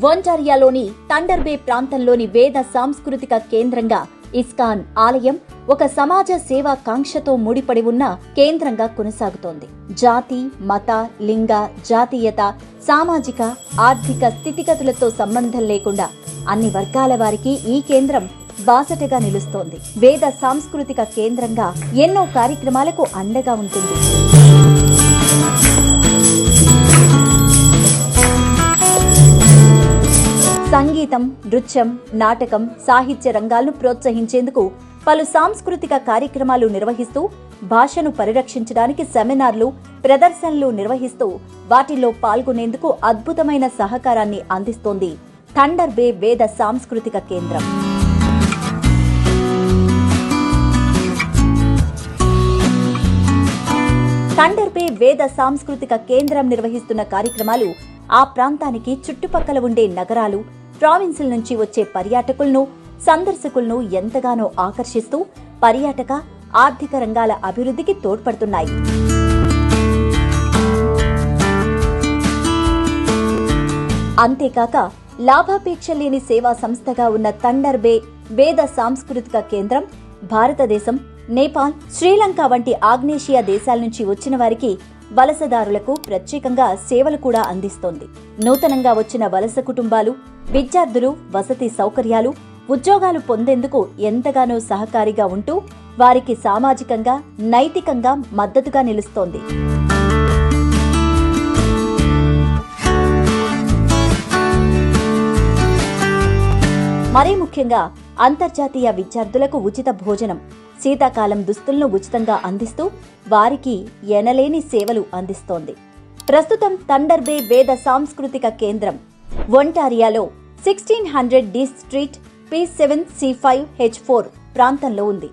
ఒంటారియాలోని thunder బే ప్రాంతంలోని వేద సాంస్కృతిక కేంద్రంగా ఇస్కాన్ ఆలయం ఒక సమాజ సేవా కాంక్షతో ముడిపడి ఉన్న కేంద్రంగా కొనసాగుతోంది. జాతి, మత, లింగ, జాతీయత, సామాజిక, ఆర్థిక స్థితిగతులతో సంబంధం లేకుండా అన్ని వర్గాల వారికి ఈ కేంద్రం బాసటగా నిలుస్తోంది. వేద సాంస్కృతిక కేంద్రంగా ఎన్నో కార్యక్రమాలకు అండగా ఉంటుంది. సంగీతం, నృత్యం, నాటకం, సాహిత్య రంగాలను ప్రోత్సహించేందుకు పలు సాంస్కృతిక కార్యక్రమాలు నిర్వహిస్తూ భాషను పరిరక్షించడానికి సెమినార్లు, ప్రదర్శనలు నిర్వహిస్తూ వాటిల్లో పాల్గొనేందుకు అద్భుతమైన సహకారాన్ని అందిస్తోంది థండర్ బే వేద సాంస్కృతిక కేంద్రం. థండర్ బే వేద సాంస్కృతిక కేంద్రం నిర్వహిస్తున్న కార్యక్రమాలు ఆ ప్రాంతానికి చుట్టుపక్కల ఉండే నగరాలు, ప్రావిన్సుల నుంచి వచ్చే పర్యాటకులను, సందర్శకులను ఎంతగానో ఆకర్షిస్తూ పర్యాటక, ఆర్థిక రంగాల అభివృద్ధికి తోడ్పడుతున్నాయి. అంతేకాక లాభాపేక్ష లేని సేవా సంస్థగా ఉన్న థండర్ బే వేద సాంస్కృతిక కేంద్రం భారతదేశం, నేపాల్, శ్రీలంక వంటి ఆగ్నేషియా దేశాల నుంచి వచ్చిన వారికి, వలసదారులకు ప్రత్యేకంగా సేవలు కూడా అందిస్తోంది. నూతనంగా వచ్చిన వలస కుటుంబాలు, విద్యార్థులు వసతి సౌకర్యాలు, ఉద్యోగాలు పొందేందుకు ఎంతగానో సహకారిగా ఉంటూ వారికి సామాజికంగా, నైతికంగా మద్దతుగా నిలుస్తోంది. మరీ ముఖ్యంగా అంతర్జాతీయ విద్యార్థులకు ఉచిత భోజనం, శీతాకాలం దుస్తులను ఉచితంగా అందిస్తూ వారికి ఎనలేని సేవలు అందిస్తోంది. ప్రస్తుతం థండర్ బే వేద సాంస్కృతిక కేంద్రం ఒంటారియాలో 1600 D స్ట్రీట్ P7C5H4 ప్రాంతంలో ఉంది.